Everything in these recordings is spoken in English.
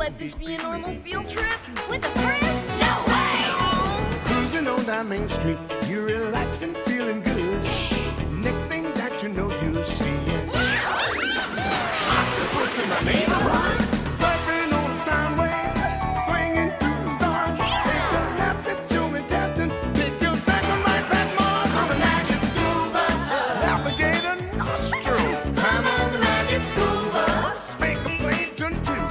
let this be a normal field trip? With a friend? No way! Cruising on down Main Street, you're relaxed and feeling good. Next thing that you know, you're seeing octopus in the neighborhood, surfing on the sound wave, swinging through the stars. Take a lap at your intestine, pick your second right back Mars on the magic school bus. Alligator nostril, climb on the magic school bus. Make a plankton too.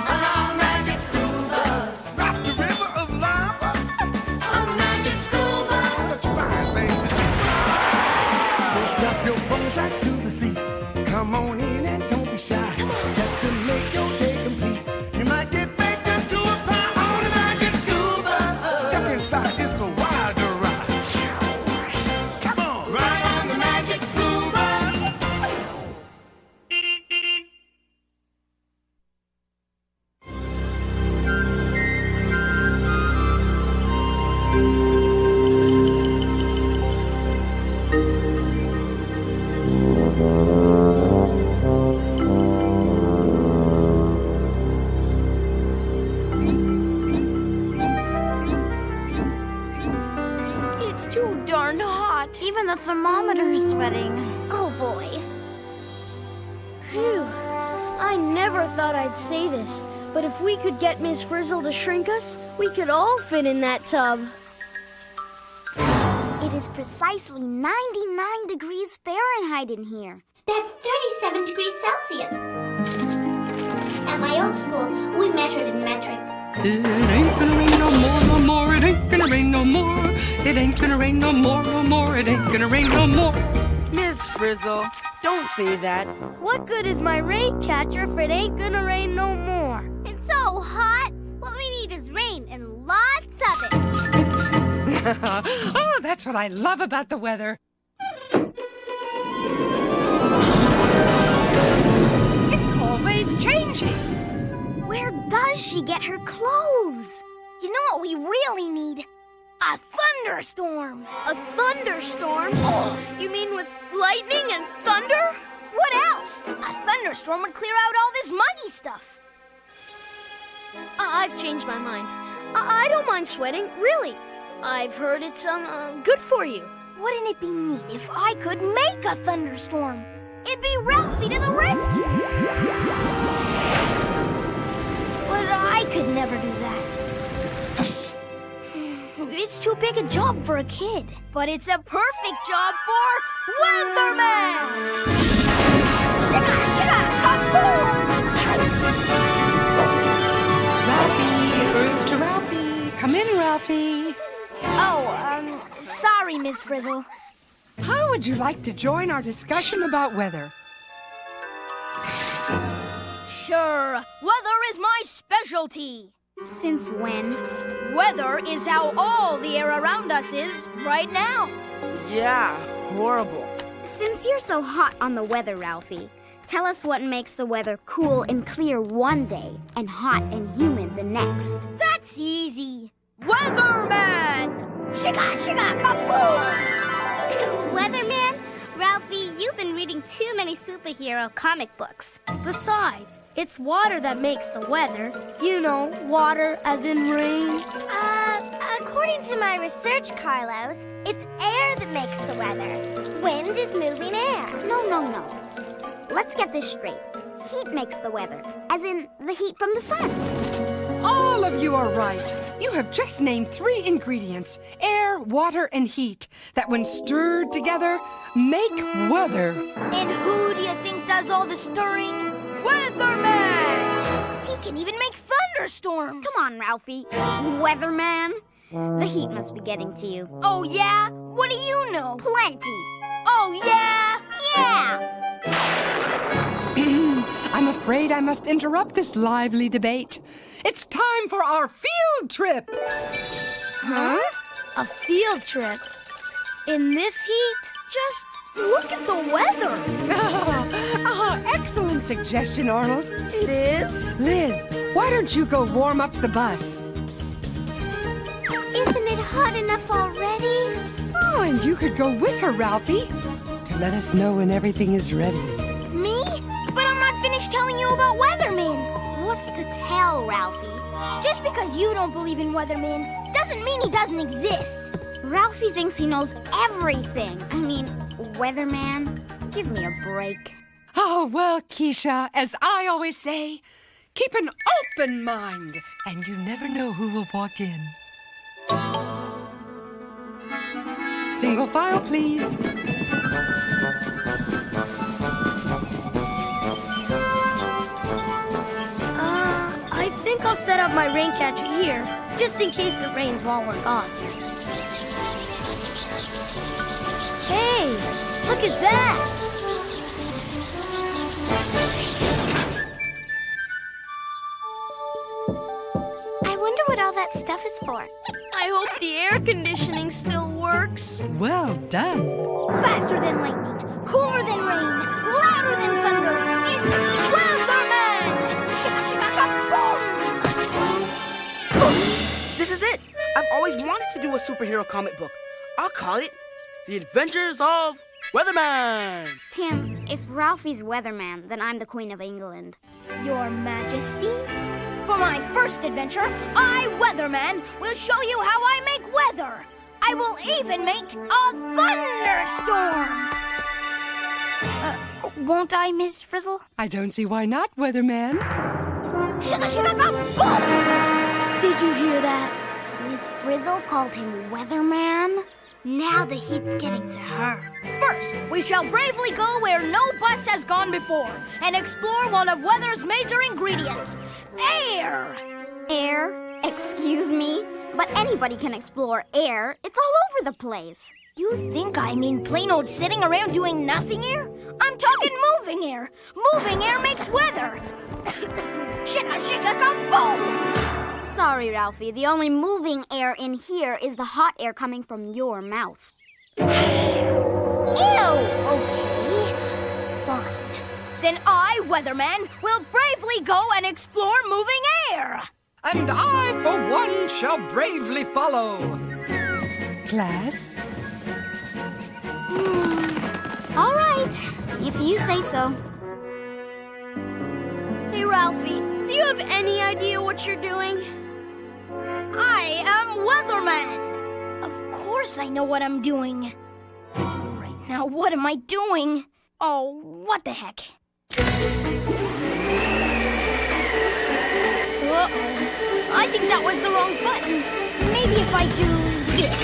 On our magic school bus. Rock the river of lava on the magic school bus. Such a fine thing to do. So strap your bones right to the seat. Come on in and don't be shy. Just to make your day complete. You might get baked into a pie on the magic school bus. Step inside, it's a wilder ride. Come on, ride on the magic school bus. It's too darn hot. Even the thermometer is sweating. Oh, boy. Phew. I never thought I'd say this, but if we could get Miss Frizzle to shrink us, we could all fit in that tub. It is precisely 99 degrees Fahrenheit in here. That's 37 degrees Celsius. At my old school, we measured in metric. It ain't gonna rain no more, no more. It ain't gonna rain no more. It ain't gonna rain no more, no more. It ain't gonna rain no more. Miss Frizzle, don't say that. What good is my rain catcher if it ain't gonna rain no more? It's so hot. What we need is rain and lots of it. Oh, that's what I love about the weather. It's always changing. Where does she get her clothes? You know what we really need? A thunderstorm. A thunderstorm? Oh, you mean with lightning and thunder? What else? A thunderstorm would clear out all this muggy stuff. I've changed my mind. I don't mind sweating, really. I've heard it's good for you. Wouldn't it be neat if I could make a thunderstorm? It'd be Ralphie to the rescue. But I could never do that. It's too big a job for a kid. But it's a perfect job for Weatherman! Ralphie, earth to Ralphie. Come in, Ralphie. Oh, sorry, Miss Frizzle. How would you like to join our discussion about weather? Sure, weather is my specialty. Since when? Weather is how all the air around us is right now. Yeah, horrible. Since you're so hot on the weather, Ralphie, tell us what makes the weather cool and clear one day and hot and humid the next. That's easy. Weatherman! Shiga, shiga, kaboom! Weatherman? Ralphie, you've been reading too many superhero comic books. Besides, it's water that makes the weather. You know, water as in rain. According to my research, Carlos, it's air that makes the weather. Wind is moving air. No. Let's get this straight. Heat makes the weather, as in the heat from the sun. All of you are right. You have just named 3 ingredients, air, water, and heat, that when stirred together, make weather. And who do you think does all the stirring? Weatherman! He can even make thunderstorms. Come on, Ralphie. Weatherman. The heat must be getting to you. Oh, yeah? What do you know? Plenty. Oh, yeah? Yeah! I'm afraid I must interrupt this lively debate. It's time for our field trip. Huh? A field trip? In this heat? Just look at the weather. Excellent suggestion, Arnold. It is? Liz, why don't you go warm up the bus? Isn't it hot enough already? Oh, and you could go with her, Ralphie, to let us know when everything is ready. Me? But I'm not finished telling you about Weatherman. What what's to tell, Ralphie? Just because you don't believe in Weatherman doesn't mean he doesn't exist. Ralphie thinks he knows everything. I mean, Weatherman, give me a break. Oh, well, Keisha, as I always say, keep an open mind, and you never know who will walk in. Single file, please. I think I'll set up my rain catcher here, just in case it rains while we're gone. Hey, look at that! I wonder what all that stuff is for. I hope the air conditioning still works. Well done. Faster than lightning, cooler than rain, louder than thunder. It's Weatherman! This is it! I've always wanted to do a superhero comic book. I'll call it The Adventures of Weatherman! Tim, if Ralphie's Weatherman, then I'm the Queen of England. Your Majesty, for my first adventure, I, Weatherman, will show you how I make weather. I will even make a thunderstorm. Won't I, Miss Frizzle? I don't see why not, Weatherman. Boom! Did you hear that? Miss Frizzle called him Weatherman? Now the heat's getting to her. First, we shall bravely go where no bus has gone before and explore one of weather's major ingredients, air. Air? Excuse me? But anybody can explore air. It's all over the place. You think I mean plain old sitting around doing nothing air? I'm talking moving air. Moving air makes weather. Shika-shika-ka-boom! Sorry, Ralphie. The only moving air in here is the hot air coming from your mouth. Ew! Okay, fine. Then I, Weatherman, will bravely go and explore moving air. And I, for one, shall bravely follow. Class? All right, if you say so. Hey, Ralphie, do you have any idea what you're doing? I am Weatherman. Of course I know what I'm doing. Right now, what am I doing? Oh, what the heck? Uh-oh. I think that was the wrong button. Maybe if I do this.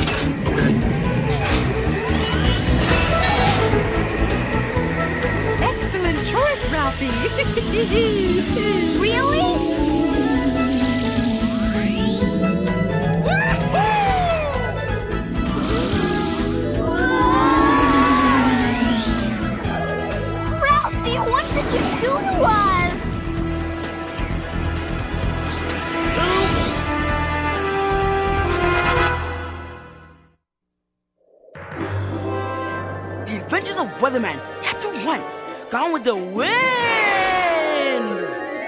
Excellent choice, Ralphie. Really? Ralphie, what did you do to us? Oops. The Adventures of Weatherman, Chapter 1. Gone with the Wind!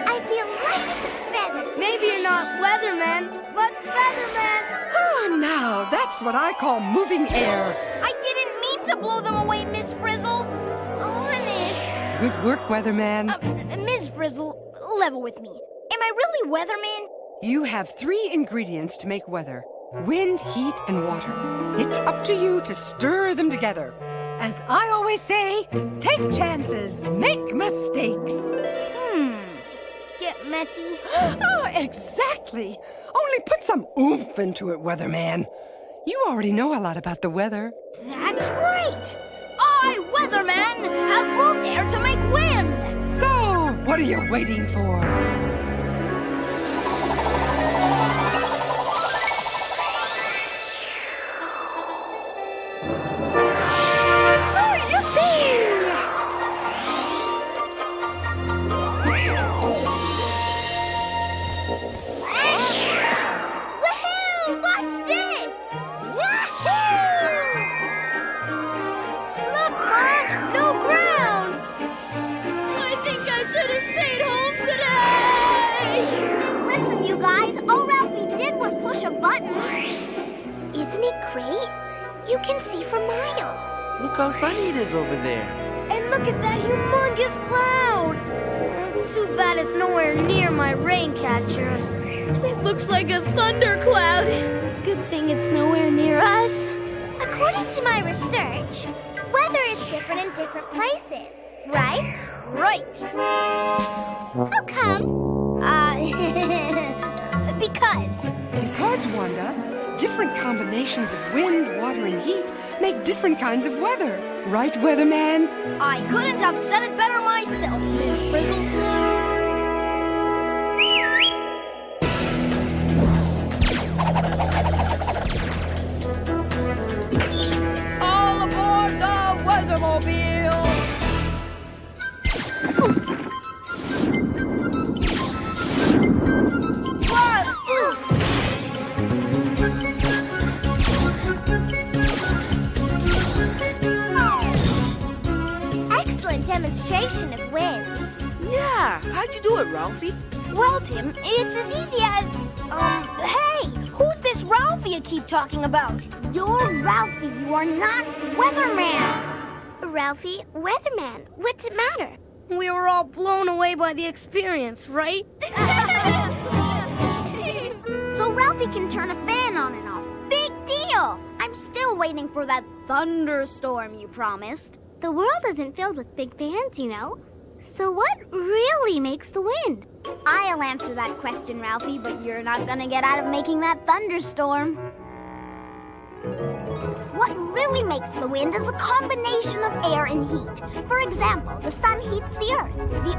I feel light as a feather. Maybe you're not Weatherman, but Featherman. Oh, now, that's what I call moving air. I didn't mean to blow them away, Miss Frizzle. Honest. Good work, Weatherman. Miss Frizzle, level with me. Am I really Weatherman? You have 3 ingredients to make weather: wind, heat, and water. It's up to you to stir them together. As I always say, take chances, make mistakes. Get messy. Oh, exactly. Only put some oomph into it, Weatherman. You already know a lot about the weather. That's right. I, Weatherman, have moved air to make wind. So, what are you waiting for? Woohoo! Watch this! Look, Mom, no ground. I think I should have stayed home today. Listen, you guys, all Ralphie did was push a button. Isn't it great? You can see for miles. Look how sunny it is over there. And look at that humongous cloud. wind so bad it's nowhere near my rain catcher. It looks like a thundercloud. Good thing it's nowhere near us. According to my research, weather is different in different places, right? Right. How come? Because. Because, Wanda, different combinations of wind, water, and heat make different kinds of weather. Right, Weatherman? I couldn't have said it better myself, Miss Frizzle. All aboard the Weathermobile! Excellent demonstration of wind. Yeah, how'd you do it, Ralphie? Well, Tim, it's as easy as, hey, who's this Ralphie you keep talking about? You're Ralphie, you are not Weatherman. Ralphie, Weatherman, what's it matter? We were all blown away by the experience, right? So Ralphie can turn a fan on and off. Big deal! I'm still waiting for that thunderstorm you promised. The world isn't filled with big fans, you know. So what really makes the wind? I'll answer that question, Ralphie, but you're not gonna get out of making that thunderstorm. What really makes the wind is a combination of air and heat. For example, the sun heats the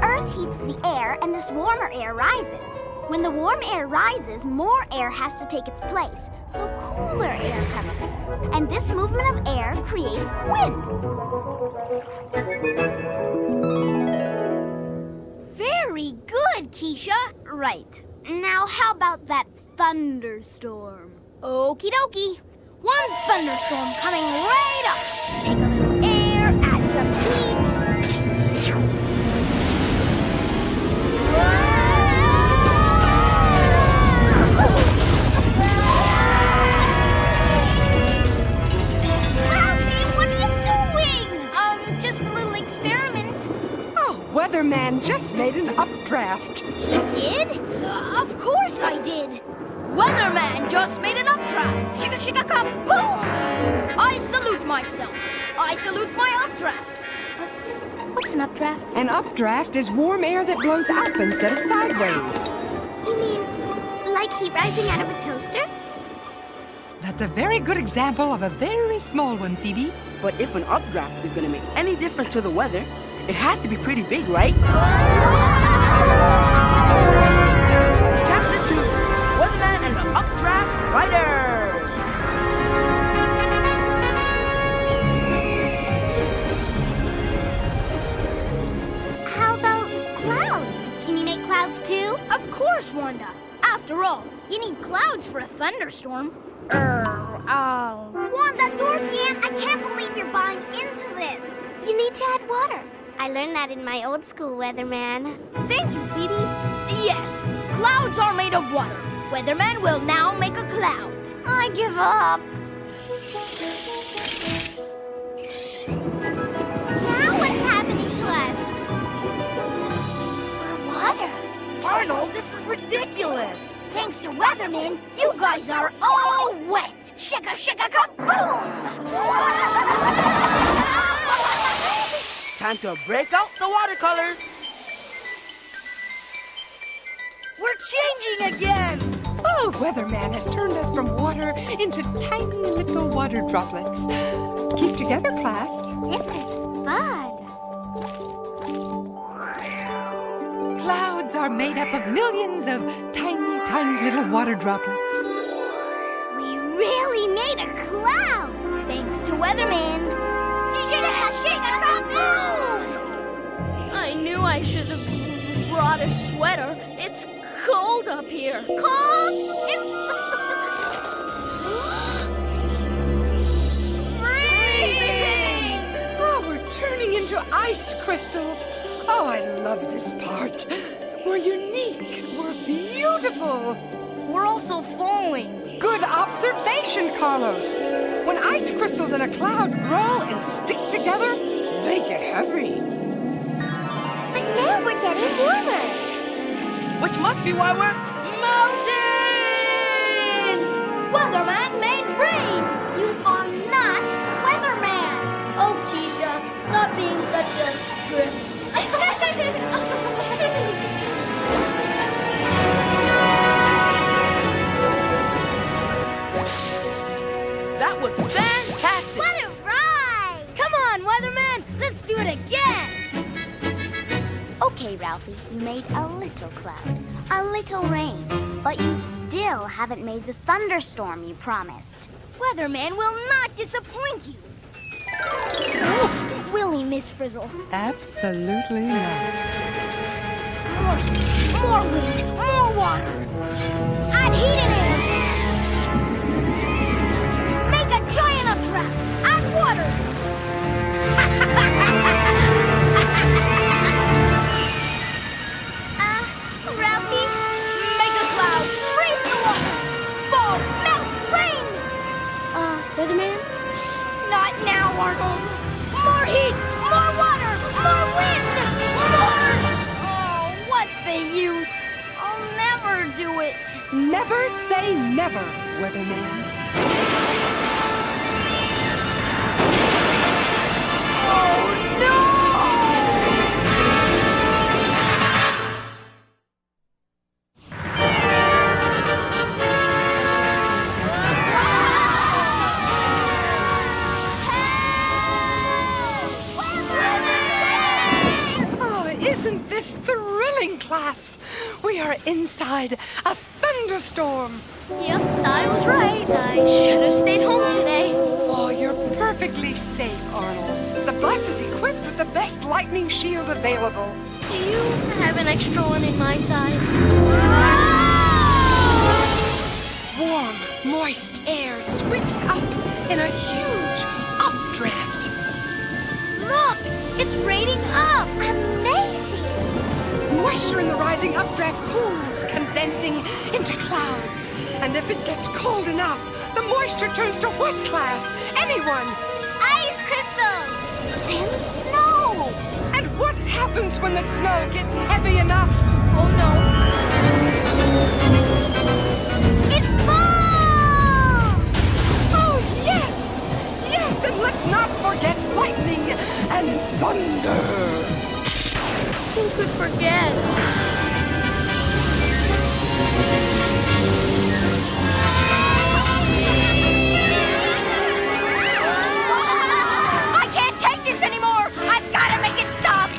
earth heats the air, and this warmer air rises. When the warm air rises, more air has to take its place, so cooler air comes in. And this movement of air creates wind. Very good, Keisha. Right. Now how about that thunderstorm? Okie dokie. One thunderstorm coming right up. Take a little air, add some heat. Ralphie, what are you doing? Just a little experiment. Oh, Weatherman just made an updraft. He did? Of course I did. Weatherman just made an updraft. Shika shika kaboom! I salute myself. I salute my updraft. What's an updraft? An updraft is warm air that blows up instead of sideways. You mean like heat rising out of a toaster? That's a very good example of a very small one, Phoebe. But if an updraft is gonna make any difference to the weather, it had to be pretty big, right? Chapter 2, Weatherman and the Updraft Rider. How about clouds? Can you make clouds too? Of course, Wanda. After all, you need clouds for a thunderstorm. Wanda, Dorothy Ann, I can't believe you're buying into this. You need to add water. I learned that in my old school, Weatherman. Thank you, Phoebe. Yes, clouds are made of water. Weatherman will now make a cloud. I give up. Now what's happening to us? Water. Arnold, this is ridiculous. Thanks to Weatherman, you guys are all wet. Shika shika kaboom! Time to break out the watercolors. We're changing again. Oh, Weatherman has turned us from water into tiny little water droplets. Keep together, class. This is fun. Clouds are made up of millions of tiny, tiny little water droplets. We really made a cloud. Thanks to Weatherman. Shika shika kaboom! I knew I should have brought a sweater. It's cold up here. Cold? It's Freezing! Oh, we're turning into ice crystals. Oh, I love this part. We're unique. We're beautiful. We're also falling. Good observation, Carlos. When ice crystals in a cloud grow and stick together, they get heavy. But now we're getting warmer. Which must be why we're Mountain! Weatherman made rain! You are not Weatherman. Oh, Keisha, stop being such a grip. That was fantastic! What a ride! Come on, Weatherman, let's do it again! Okay, Ralphie, you made a little cloud, a little rain, but you still haven't made the thunderstorm you promised. Weatherman will not disappoint you. Will he, Miss Frizzle? Absolutely not. More wind, more water. Add heat and air. Make a giant updraft. Add water. Ralphie? Make a cloud. Freeze the water. Fall, melt, rain. Weatherman? Not now, Arnold. More heat, more water, more wind, more. Oh, what's the use? I'll never do it. Never say never, Weatherman. Oh, no! Isn't this thrilling, class? We are inside a thunderstorm. Yep, I was right. I should have stayed home today. Oh, you're perfectly safe, Arnold. The bus is equipped with the best lightning shield available. Do you have an extra one in my size? Warm, moist air sweeps up in a huge updraft. Look, it's raining up. Amazing! Moisture in the rising updraft pools, condensing into clouds. And if it gets cold enough, the moisture turns to what, class? Anyone? Ice crystals! And snow! And what happens when the snow gets heavy enough? Oh no. It falls! Oh, yes! Yes, and let's not forget lightning and thunder. Who could forget? I can't take this anymore. I've got to make it stop.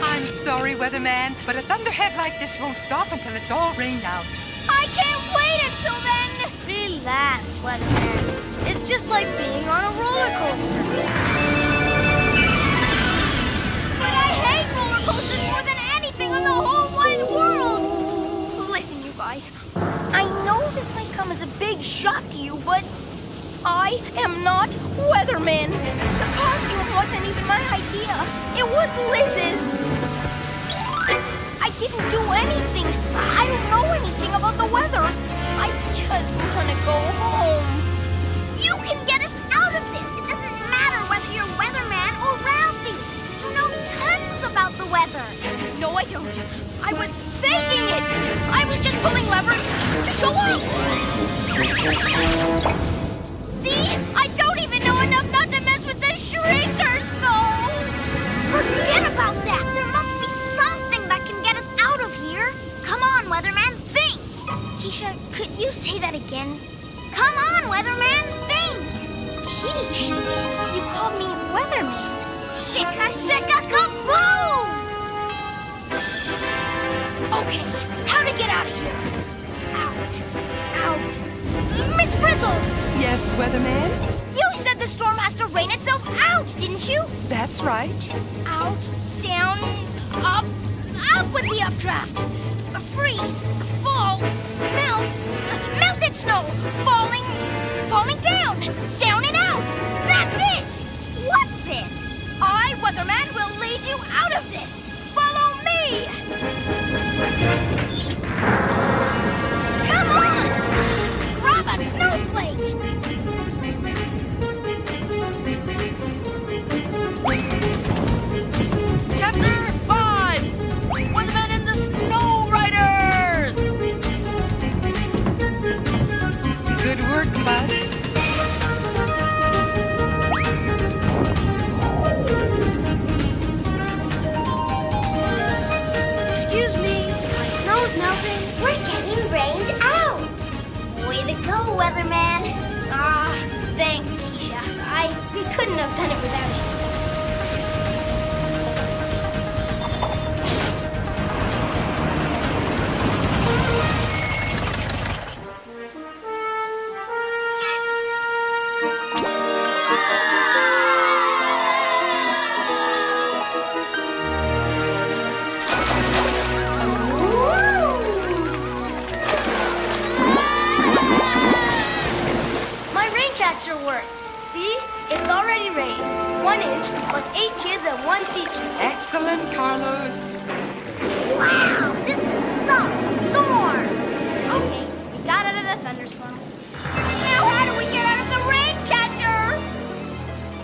I'm sorry, Weatherman, but a thunderhead like this won't stop until it's all rained out. I can't wait until then. Relax, Weatherman. It's just like being on a roller coaster. But I hate roller coasters more than anything on the whole wide world. Listen, you guys. I know this might come as a big shock to you, but I am not Weatherman. The costume wasn't even my idea. It was Liz's. I didn't do anything. I don't know anything about the weather. I just want to go home. You can get us out of this! It doesn't matter whether you're Weatherman or Ralphie! You know tons about the weather! No, I don't. I was faking it. I was just pulling levers to show off. See? I don't even know enough not to mess with the shrinkers, though. Forget about that! There must be something that can get us out of here! Come on, Weatherman, think! Keisha, could you say that again? Come on, Weatherman, think! Keish, you called me Weatherman. Shika, shika, kaboom! Okay, how to get out of here? Out. Miss Frizzle! Yes, Weatherman? You said the storm has to rain itself out, didn't you? That's right. Out, down, up with the updraft. Freeze, fall, melt, melted snow, falling down and out. That's it. What's it? I, Weatherman, will lead you out of this. Follow me. Come on, grab a snowflake. Chapter 5. Weatherman snow's melting. We're getting rained out. Way to go, weatherman. Ah, thanks, Keisha. We couldn't have done it without you. Work. See? It's already rained. 1 inch plus 8 kids and 1 teacher. Excellent, Carlos. Wow, this is some storm. Okay, we got out of the thunderstorm. Now how do we get out of the rain catcher?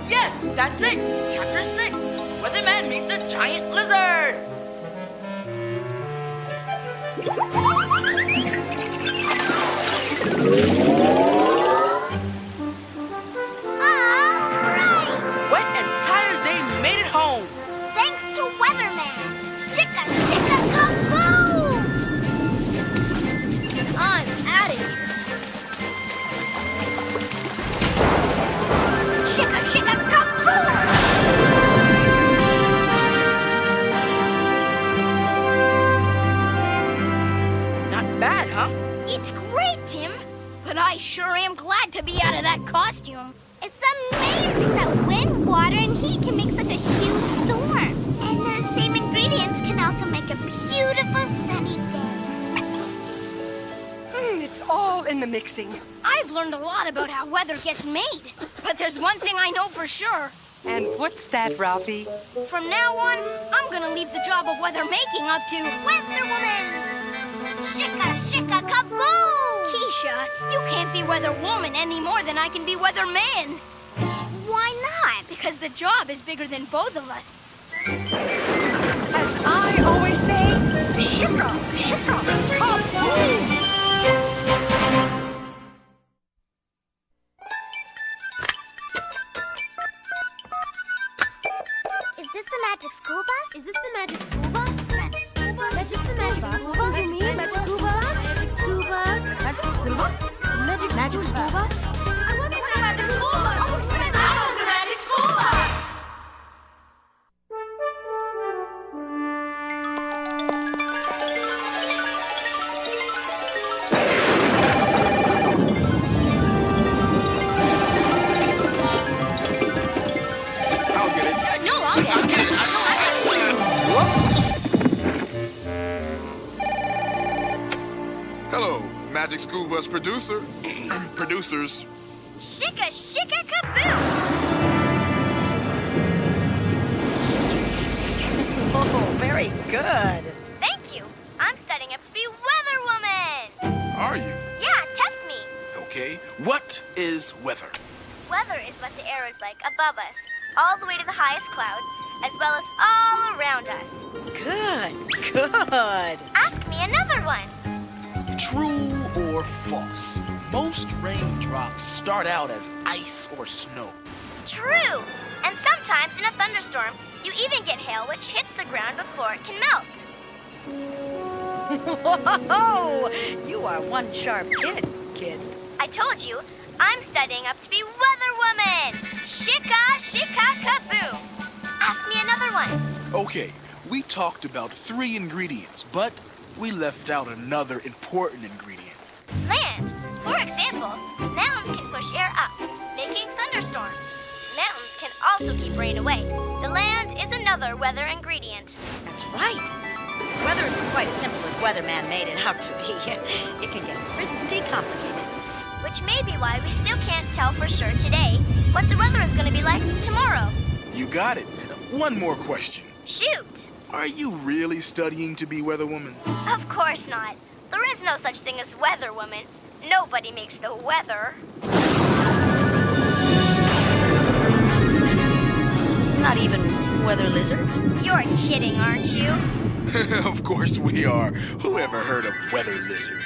Yes, that's it. Chapter 6. Weatherman meets the giant lizard. It's great, Tim. But I sure am glad to be out of that costume. It's amazing that wind, water, and heat can make such a huge storm. And those same ingredients can also make a beautiful sunny day. It's all in the mixing. I've learned a lot about how weather gets made. But there's one thing I know for sure. And what's that, Ralphie? From now on, I'm gonna leave the job of weather making up to Weather Woman! Shika, shika, kaboom! Keisha. You can't be weather woman any more than I can be weather man. Why not? Because the job is bigger than both of us. As I always say, shika, shika, kaboom! Is this the magic school bus? Is this the magic school bus? Magic school bus? Is this the magic school bus? You mean magic school bus? Magic school bus? Magic school bus? Magic school bus? I wonder what the magic school bus? Oh, the magic school bus! I'll get it. No, I'll get it. Hello, Magic School Bus producer. Producers. Shika, shika, kaboom! Oh, very good. Thank you. I'm studying up to be Weather Woman. Are you? Yeah, test me. Okay. What is weather? Weather is what the air is like above us, all the way to the highest clouds, as well as all around us. Good. Ask me another one. True or false? Most raindrops start out as ice or snow. True. And sometimes in a thunderstorm, you even get hail which hits the ground before it can melt. Whoa! You are one sharp kid. I told you, I'm studying up to be Weather Woman. Shika, shika, kaboom. Ask me another one. Okay, we talked about 3 ingredients, but we left out another important ingredient. Land. For example, mountains can push air up, making thunderstorms. Mountains can also keep rain away. The land is another weather ingredient. That's right. Weather isn't quite as simple as Weatherman made it out to be. It can get pretty complicated. Which may be why we still can't tell for sure today what the weather is going to be like tomorrow. You got it. One more question. Shoot! Are you really studying to be Weather Woman? Of course not. There is no such thing as Weather Woman. Nobody makes the weather. Not even Weather Lizard? You're kidding, aren't you? Of course we are. Who ever heard of Weather Lizard?